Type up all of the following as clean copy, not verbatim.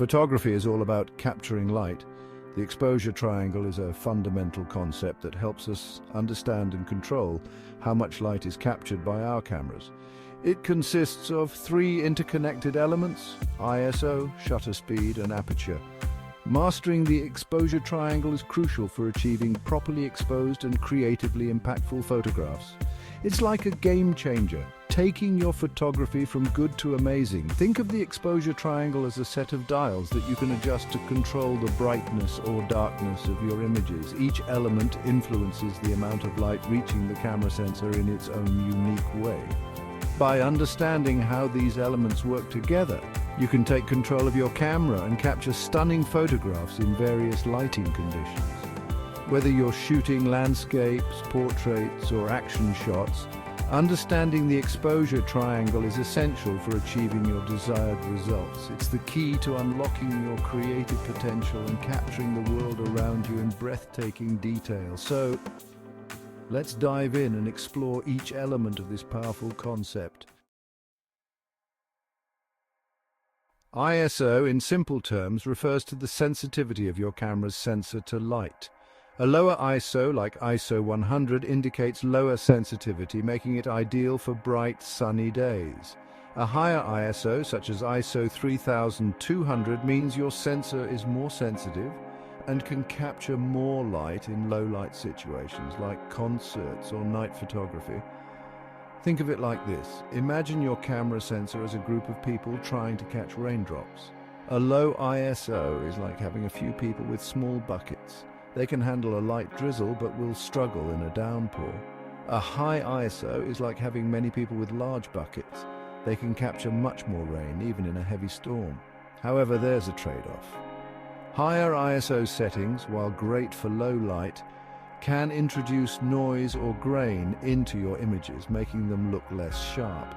Photography is all about capturing light. The exposure triangle is a fundamental concept that helps us understand and control how much light is captured by our cameras. It consists of three interconnected elements: ISO, shutter speed, and aperture. Mastering the exposure triangle is crucial for achieving properly exposed and creatively impactful photographs. It's like a game changer, taking your photography from good to amazing. Think of the exposure triangle as a set of dials that you can adjust to control the brightness or darkness of your images. Each element influences the amount of light reaching the camera sensor in its own unique way. By understanding how these elements work together, you can take control of your camera and capture stunning photographs in various lighting conditions. Whether you're shooting landscapes, portraits, or action shots, understanding the exposure triangle is essential for achieving your desired results. It's the key to unlocking your creative potential and capturing the world around you in breathtaking detail. So, let's dive in and explore each element of this powerful concept. ISO, in simple terms, refers to the sensitivity of your camera's sensor to light. A lower ISO, like ISO 100, indicates lower sensitivity, making it ideal for bright, sunny days. A higher ISO, such as ISO 3200, means your sensor is more sensitive and can capture more light in low-light situations, like concerts or night photography. Think of it like this. Imagine your camera sensor as a group of people trying to catch raindrops. A low ISO is like having a few people with small buckets. They can handle a light drizzle but will struggle in a downpour. A high ISO is like having many people with large buckets. They can capture much more rain, even in a heavy storm. However, there's a trade-off. Higher ISO settings, while great for low light, can introduce noise or grain into your images, making them look less sharp.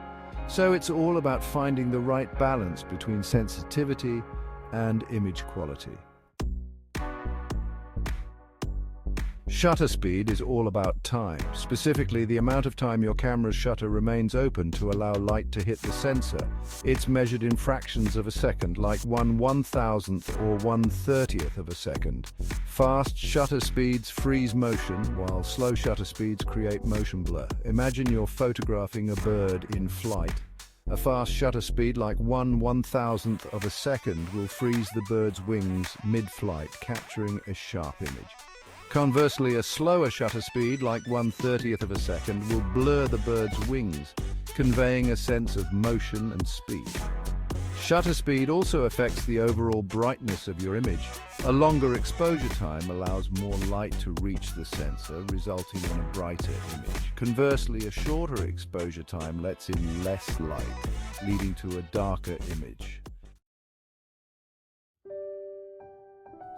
So it's all about finding the right balance between sensitivity and image quality. Shutter speed is all about time, specifically the amount of time your camera's shutter remains open to allow light to hit the sensor. It's measured in fractions of a second, like 1/1000th or 1/30th of a second. Fast shutter speeds freeze motion, while slow shutter speeds create motion blur. Imagine you're photographing a bird in flight. A fast shutter speed like 1/1000th of a second will freeze the bird's wings mid-flight, capturing a sharp image. Conversely, a slower shutter speed, like 1/30th of a second, will blur the bird's wings, conveying a sense of motion and speed. Shutter speed also affects the overall brightness of your image. A longer exposure time allows more light to reach the sensor, resulting in a brighter image. Conversely, a shorter exposure time lets in less light, leading to a darker image.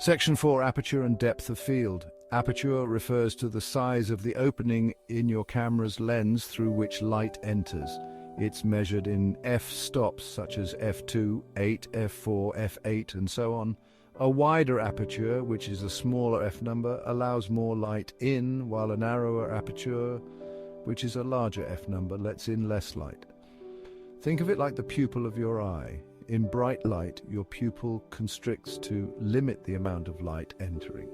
Section 4. Aperture and depth of field. Aperture refers to the size of the opening in your camera's lens through which light enters. It's measured in f-stops such as f2, 8, f4, f8, and so on. A wider aperture, which is a smaller f-number, allows more light in, while a narrower aperture, which is a larger f-number, lets in less light. Think of it like the pupil of your eye. In bright light, your pupil constricts to limit the amount of light entering.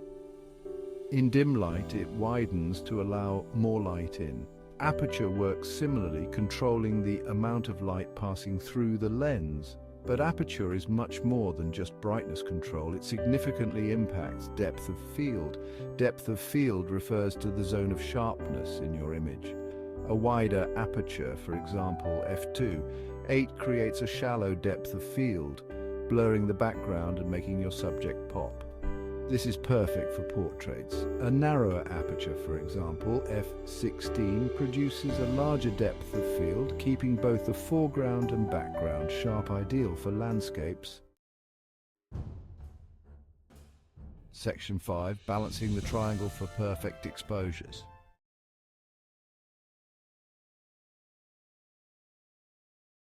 In dim light, it widens to allow more light in. Aperture works similarly, controlling the amount of light passing through the lens. But aperture is much more than just brightness control. It significantly impacts depth of field. Depth of field refers to the zone of sharpness in your image. A wider aperture, for example f2, 8 creates a shallow depth of field, blurring the background and making your subject pop. This is perfect for portraits. A narrower aperture, for example, f16, produces a larger depth of field, keeping both the foreground and background sharp, ideal for landscapes. Section 5. Balancing the triangle for perfect exposures.